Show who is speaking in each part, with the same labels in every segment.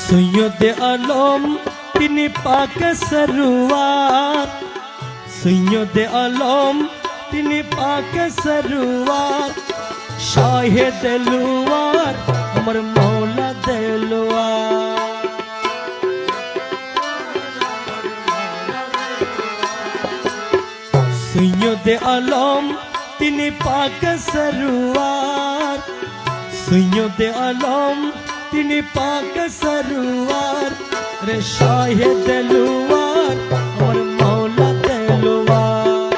Speaker 1: সৈয়দ আলম তিনি পাক সরওয়ার, সৈয়দ আলম তিনি পাক সরওয়ার, শাহে দিলওয়ার আমার মৌলা দিলওয়ার। সৈয়দ আলম তিনি পাক সরওয়ার, সৈয়দ আলম তিনি পাক সরওয়ার, রে শাহে দিলওয়ার আমার মৌলা দিলওয়ার,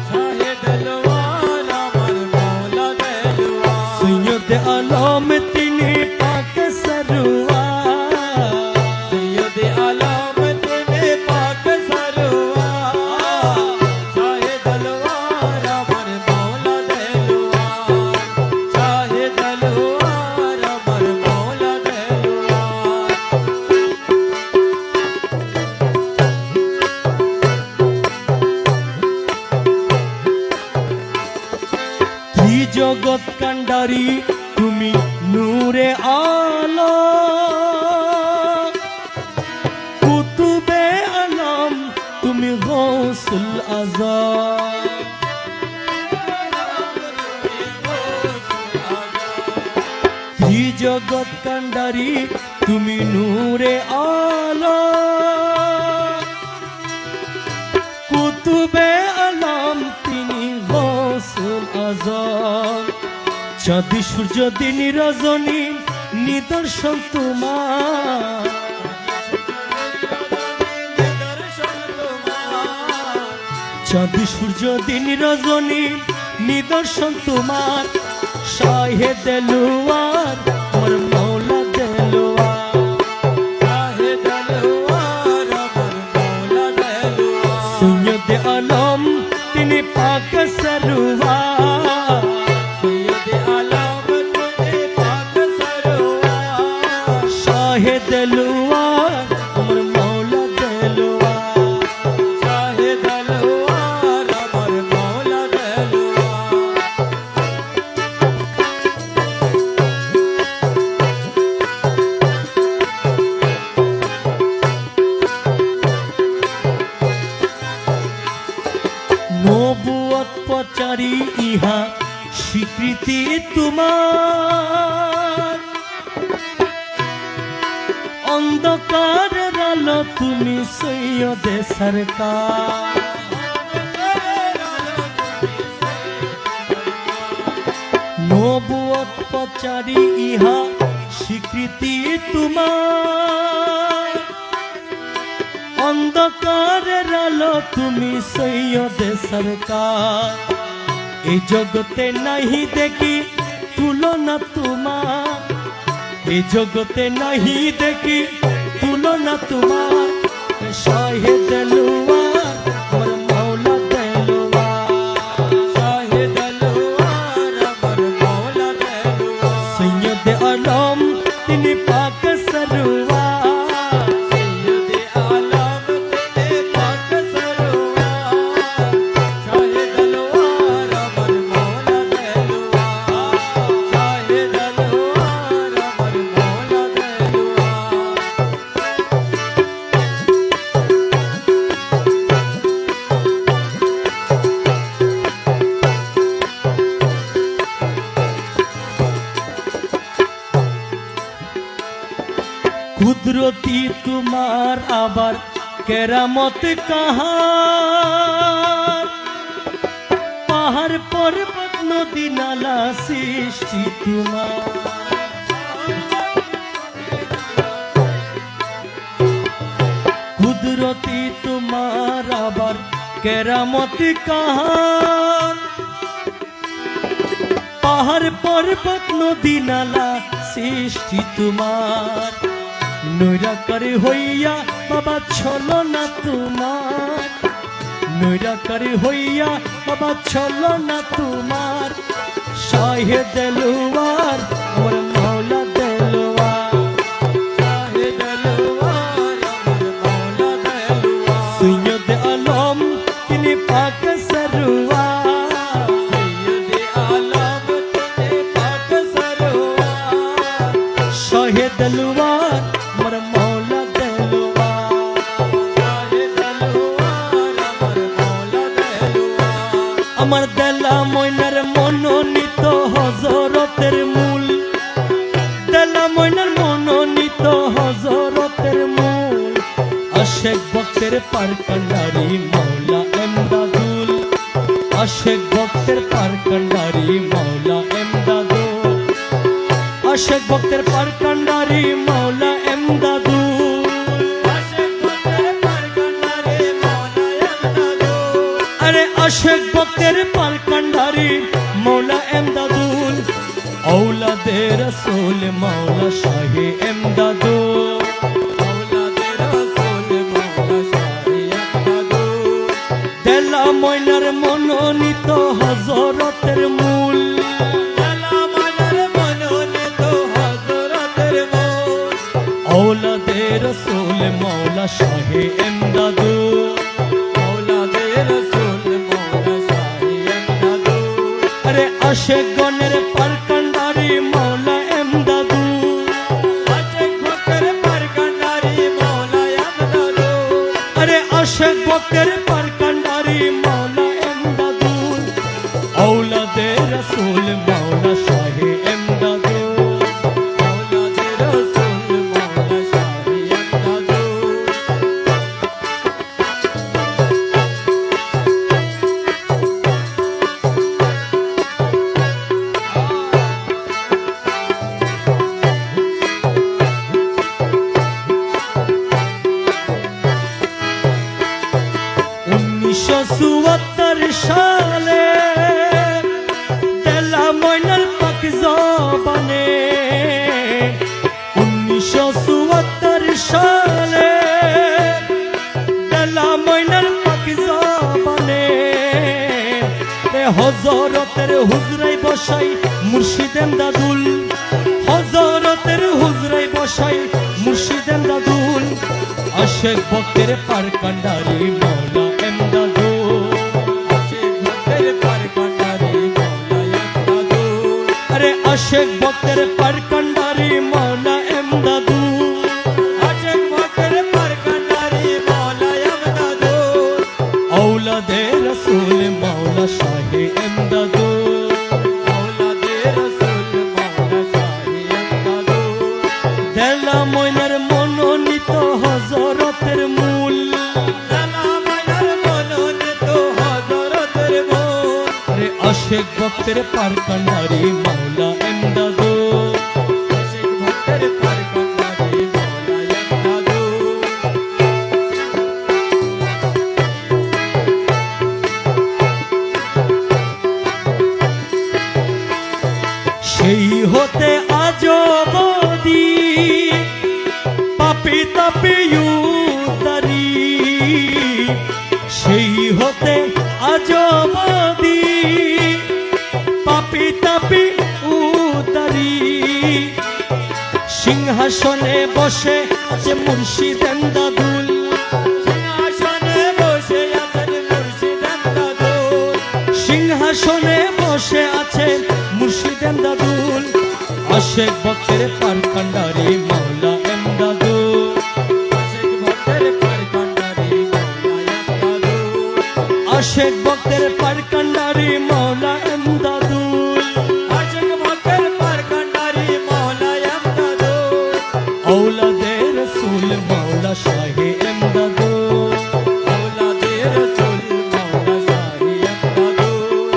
Speaker 1: শাহে দিলওয়ার আমার মৌলা দিলওয়ার। সৈয়দ আলম তিনি পাক সরওয়ার, সৈয়দ আলম তিনি পাক সরওয়ার, শাহে দিলওয়ার আমার মৌলা দিলওয়ার, শাহে দিলওয়ার আমার মৌলা দিলওয়ার। জগৎ কান্ডারি তুমি নূরে আলো, কুতুবে আলম তুমি গৌসুল আজম, জগৎ কান্ডারি তুমি নূরে আলো, কুতুবে আলম তিনি গৌসুল আজম। চাঁদ সূর্য দিন রজনী নিদর্শন তোমার, চাঁদ সূর্য দিন রজনী নিদর্শন তোমার, শাহে দিলওয়ার আমার মৌলা দিলওয়ার, শাহে দিলওয়ার আমার মৌলা দিলওয়ার। সৈয়দ আলম তিনি পাক সরওয়ার, সৈয়দ আলম তিনি পাক সরওয়ার, শাহে দিলওয়ার আমার মৌলা দিলওয়ার, শাহে দিলওয়ার আমার মৌলা দিলওয়ার। নবুয়ত প্রচারী ইহা স্বীকৃতি তোমার, অন্ধকারের আলো তুমি সৈয়দে সরকার, নবুয়ত প্রচারী ইহা স্বীকৃতি তোমার, অন্ধকারের আলো তুমি সৈয়দে সরকার। এই জগতে নাহি দেখি তুলনা তোমার, এই জগতে নাহি দেখি তুলনা তোমার, শাহে দিলওয়ার আমার মৌলা দিলওয়ার, শাহে দিলওয়ার আমার মৌলা দিলওয়ার। সৈয়দ আলম তিনি পাক সরওয়ার, সৈয়দ আলম তিনি পাক সরওয়ার, শাহে দিলওয়ার আমার মৌলা দিলওয়ার, শাহে দিলওয়ার আমার মৌলা দিলওয়ার। কুদরতি তোমার আবার কেরামত কাহার, পাহাড় পর্বত নদী নালা সৃষ্টি তোমার, কুদরতি তোমার আবার কেরামত কাহার, পাহাড় পর্বত নদী নালা সৃষ্টি তোমার। নৈরাকারী হইয়া বাবা ছলো না তোমার, নৈরাকারী হইয়া বাবা ছলো না তোমার, শাহে দিলওয়ার আমার মৌলা দিলওয়ার, শাহে দিলওয়ার আমার মৌলা দিলওয়ার। সৈয়দ আলম তিনি পাক সরওয়ার, সৈয়দ আলম তিনি পাক সরওয়ার, শাহে দিলওয়ার দেলা ময়নার মনোনীত হযরতের মূল আশেক ভক্তের পার কান্ডারি মাওলা এমদাদুল আশেক ভক্তের পার কান্ডারি মাওলা এমদাদুল আশেক ভক্তের পার কান্ডারি মাওলা এমদাদুল আশেক ভক্তের পার কান্ডারি মাওলা এমদাদুল আরে আশেক ভক্তের পার কান্ডারি মাওলা এমদাদুল औलादे रसूल मौला शाहे एमदादुल औलादे रसूल मौला शाहे एमदादुल देला मयनार मनोनीत हजरतेर मूल देला मयनार मनोनीत हजरतेर मूल औलादे रसूल मौला शाहे एमदादुल औलादे रसूल मौला शाहे एमदादुल अरे आशिक गणेर पार मौला एमदादुल आशिक भक्तेर पार कांडारी मौला एमदादुल अरे आशिक भक्तेर पार कांडारी मौला एमदादुल औलादे रसूल मौला शाहे एमदादुल औलादे रसूल मौला शाहे एमदादुल चुहत्तर साले देला मयनार पाक जबाने 1974 साले देला मयनार पाक जबाने हजरतेर हुजराय बसाई मुर्शिद एमदादुल हजरतेर हुजराय बसाई मुर्शिद एमदादुल आशिक भक्तेर पार कांडारी मौला एमदादुल आशिक भक्तेर पार कांडारी मौला एमदादुल अरे आशिक भक्तेर पार कांडारी मौला एमदादुल आशिक भक्तेर पार कांडारी मौला एमदादुल औलादे रसूल मौला शाहे एमदादुल औलादे रसूल मौला शाहे एमदादुल देला मयनार मनोनीत हजरतेर मूल आशिक भक्तेर पार कांडारी मौला एमदादुल आशिक भक्तेर पार कांडारी मौला एमदादुल सेई होते आजो बदी पापी तापी उतारी सेई होते आजो बदी पापी तापी उतारी सिंहासने बसे आछे मुर्शिद एमदादुल सिंहासने बसे आछे मुर्शिद एमदादुल सिंहासने बसे आछे मुर्शिद एमदादुल आशिक भक्तेर पार कांडारी मौला एमदादुल आशिक भक्तेर पार कांडारी मौला एमदादुल आशिक भक्तेर पार कांडारी मौला एमदादुल आशिक भक्तेर पार कांडारी मौला एमदादुल औलादे रसूल मौला शाहे एमदादुल औलादे रसूल मौला शाहे एमदादुल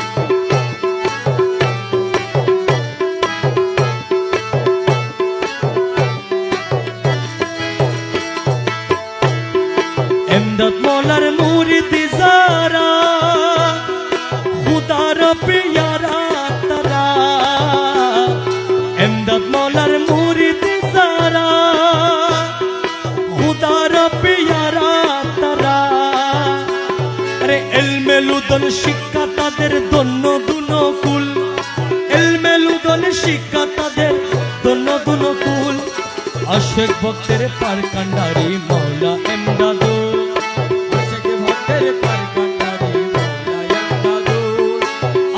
Speaker 1: एमदाद मौलार मुरीद जारा खुदार प्यारा तारा एमदाद मौलार मुरीद जारा खुदार प्यारा तारा अरे इल्मे लुदन शिक्षा तादेर दन्न दुनकुल इल्मे लुदन शिक्षा तादेर दन्न दुनकुल आशिक भक्तेर पार कांडारी मौला एमदादुल आशिक भक्तेर पार कांडारी मौला एमदादुल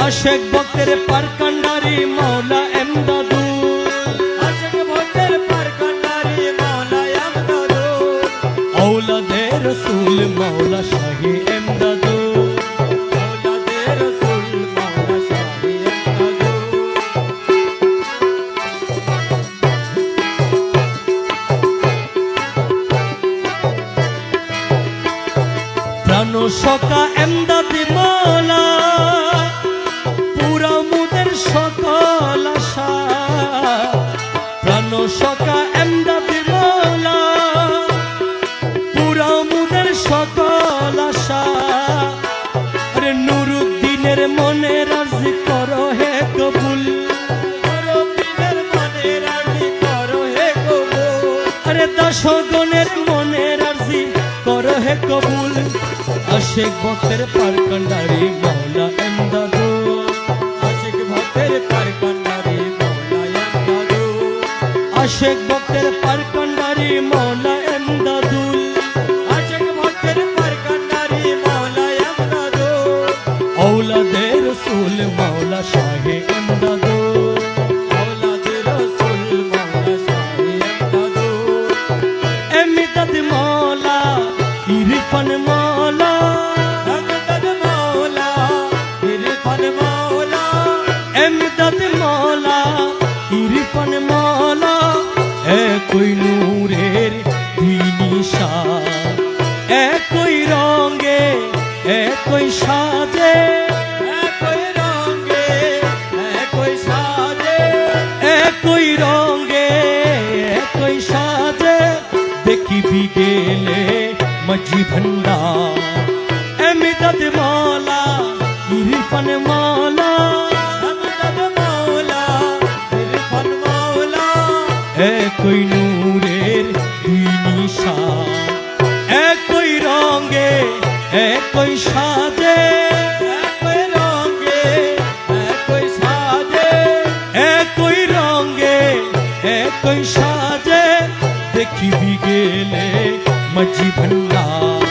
Speaker 1: आशिक भक्तेर पार कांडारी मौला एमदादुल आशिक भक्तेर पार कांडारी मौला एमदादुल औलादे रसूल मौला शाहे एमदादुल औलादे रसूल मौला शाहे एमदादुल
Speaker 2: সকা এমদাদি মৌলা পুরা মুদের সকল আশা প্রাণ সকা এমদাদি মৌলা পুরা মুদের সকল আশা আরে নুরুদ্দিনের মনে রাজি করো হে কবুল
Speaker 1: নুরুদ্দিনের মনে রাজি করো হে কবুল
Speaker 2: আরে দশগণের মনে রাজি করো হে কবুল আশিক ভক্তের পার কান্ডারি মৌলা এমদাদু
Speaker 1: আশিক ভক্তের পার কান্ডারি মৌলা এমদাদু
Speaker 2: আশিক ভক্তের পার কান্ডারি মৌলা এমদাদুল
Speaker 1: আশিক ভক্তের পার কান্ডারি মৌলা এমদাদু
Speaker 2: औलादे रसूल मौला शाहे एमदादू
Speaker 1: औलादे रसूल मौला शाहे एमदादू
Speaker 2: एमदाद मौला इरफान मौला
Speaker 1: एमदाद मौला इरफान मौला
Speaker 2: एमदाद मौला इरफान मौला ए कोई नूरेर दिनिशा ए कोई रंगे ए कोई साजे
Speaker 1: कोई रंगे कोई साजे
Speaker 2: कोई रंगे कोई साजे देखी भी गेले मजी भंडार एमदाद मौला इरफान मौला
Speaker 1: एमदाद मौला इरफान मौला
Speaker 2: कोई नूरेर दिनिशा कोई रंगे कोई साजे
Speaker 1: कोई रंगे कोई साजे
Speaker 2: कोई रंगे कोई साजे देखी भी गेले मजी भंडार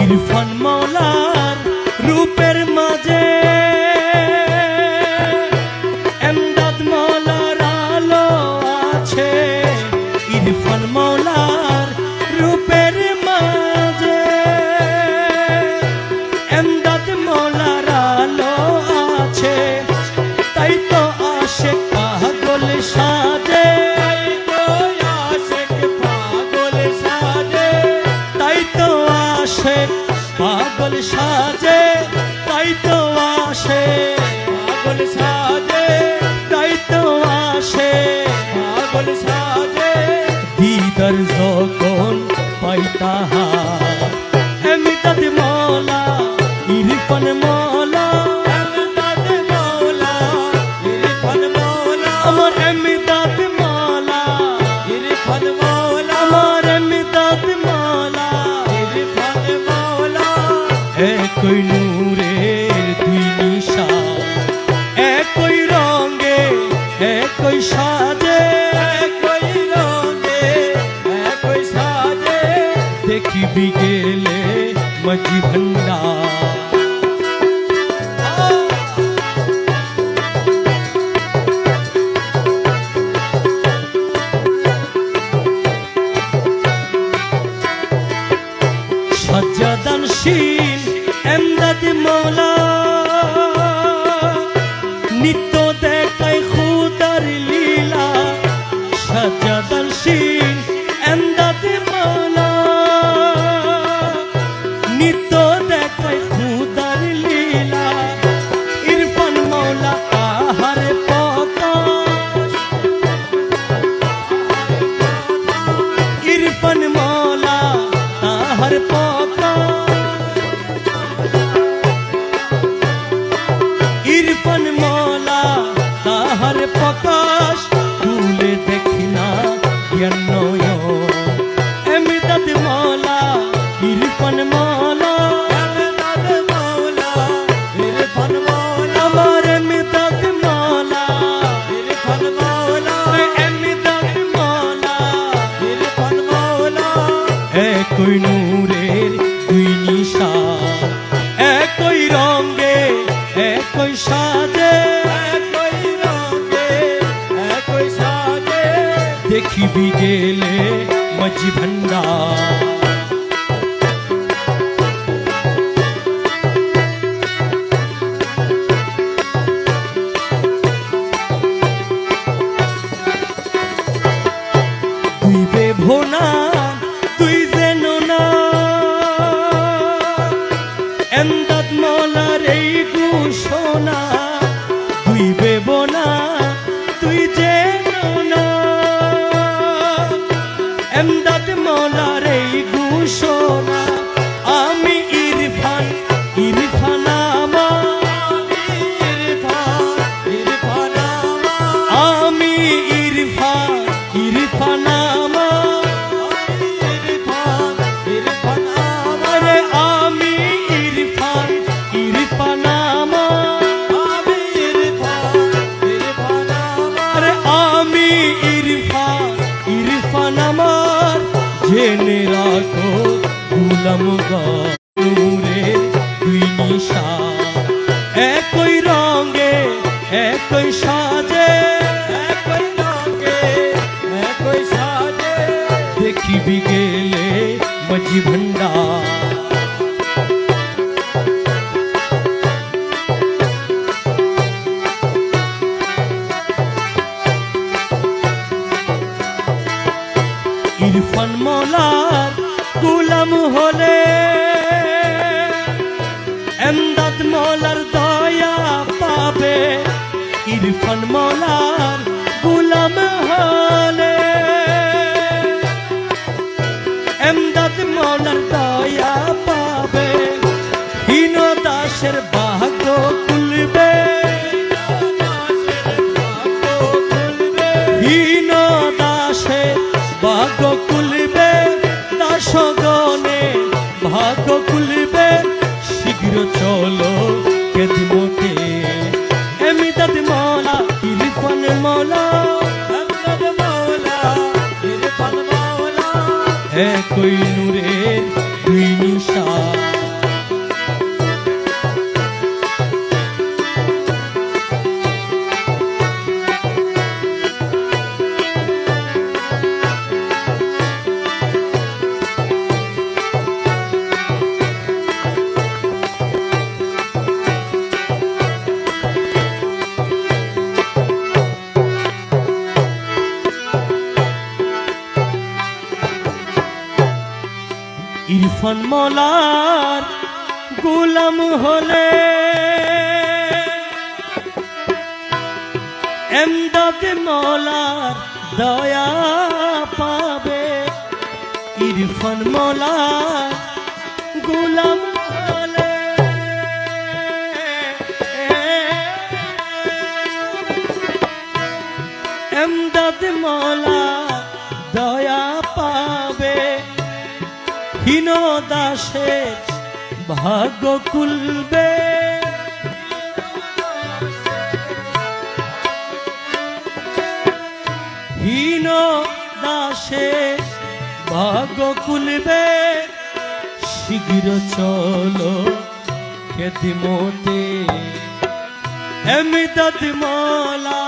Speaker 2: इरफान मौलार रूपेर माजे एमदाद मौलार आलो आछे इरफान मौलार रूपेर माजे एमदाद मौलार आलो आछे ताई तो आशिक पागल साजे
Speaker 1: आशिक पागल साजे
Speaker 2: ताई तो आशिक पागल साजे ताई तो आशे
Speaker 1: पागल साजे
Speaker 2: ताई तो आशे
Speaker 1: पागल साजे
Speaker 2: दीदार যখন পাইতা এমদাদ মৌলা ইরফান মৌলা
Speaker 1: एमदाद मौला इरफान मौला
Speaker 2: আমার এমদাদ মৌলা
Speaker 1: इरफान मौला
Speaker 2: আমার এমদাদ মৌলা
Speaker 1: इरफान मौला
Speaker 2: একই নূরের দুই নিশা একই রঙে একই সাজে
Speaker 1: कोई रंगे कोई साजे
Speaker 2: দেখিবি গেলে মজি ভন্ডার সজ্জাদানশীল এমদাদ মৌলা নিত্য দেখায় খুদার লীলা সজ্জাদানশীল এমদাদ মৌলা নিত্য দেখায় খুদার লীলা ইরফান মৌলা আহার প্রকাশ ইরফান মৌলা তাহার প্রকাশ ইরফান মৌলা তাহার প্রকাশ তুলে দেখি না জ্ঞান নয়ন এমদাদ মৌলা ইরফান মৌলা
Speaker 1: एमदाद मौला इरफान मौला
Speaker 2: আমার এমদাদ মৌলা
Speaker 1: इरफान मौला
Speaker 2: এমদাদ মৌলা
Speaker 1: इरफान मौला
Speaker 2: একই নূরের দুই নিশা একই রঙে একই সাজে
Speaker 1: कोई रंगे कोई साजे
Speaker 2: দেখিবি গেলে মজি ভন্ডার মৌলার এই ঘোষণা, আমি ইরফান ইরফান আমার, আমি ইরফান ইরফান আমার, আরে আমি ইরফান ইরফান আমার, আরে আমি ইরফান ইরফান আমার, জেনে রাখো গুলাম নূরে দুই নিশান, একই রঙে একই সাজে, দেখিবি গেলে মাঝি ভান্ডার। ইরফান মৌলার গুলাম হলে এমদাদ মৌলার দয়া পাবে, ইরফান মৌলার গুলাম হলে এমদাদ মৌলার দয়া পাবে, হীন দাসের ভাগ্য খুলবে, হীন দাসের ভাগ্য খুলবে, দাসগণে ভাগ্য খুলবে, শীঘ্র চলো খেদমতে এমদাদ মৌলা ইরফান মৌলা, একই নূরের দুই নিশান। ইরফান মৌলার গুলাম হলে এমদাদ মৌলার দয়া পাবে, ইরফান মৌলার গুলাম হলে এমদাদ মৌলার দয়া পাবে, হীন দাসের ভাগ্য খুলবে, হীন দাসের ভাগ্য খুলবে, শীঘ্র চলো খেদমতে এমদাদ মৌলা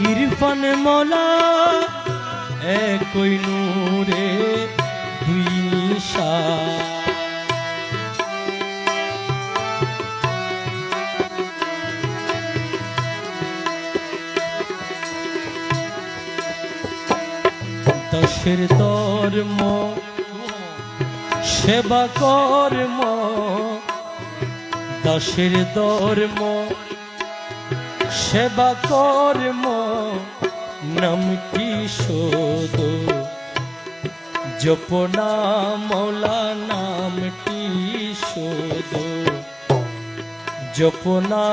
Speaker 2: ইরফান মৌলা, একই নূরে দুই নিশান। দাসের ধর্ম সেবা কর্ম, দাসের ধর্ম সেবা কর্ম, নামটি শোধ জপনা মৌলা, নামটি শোধ জপনা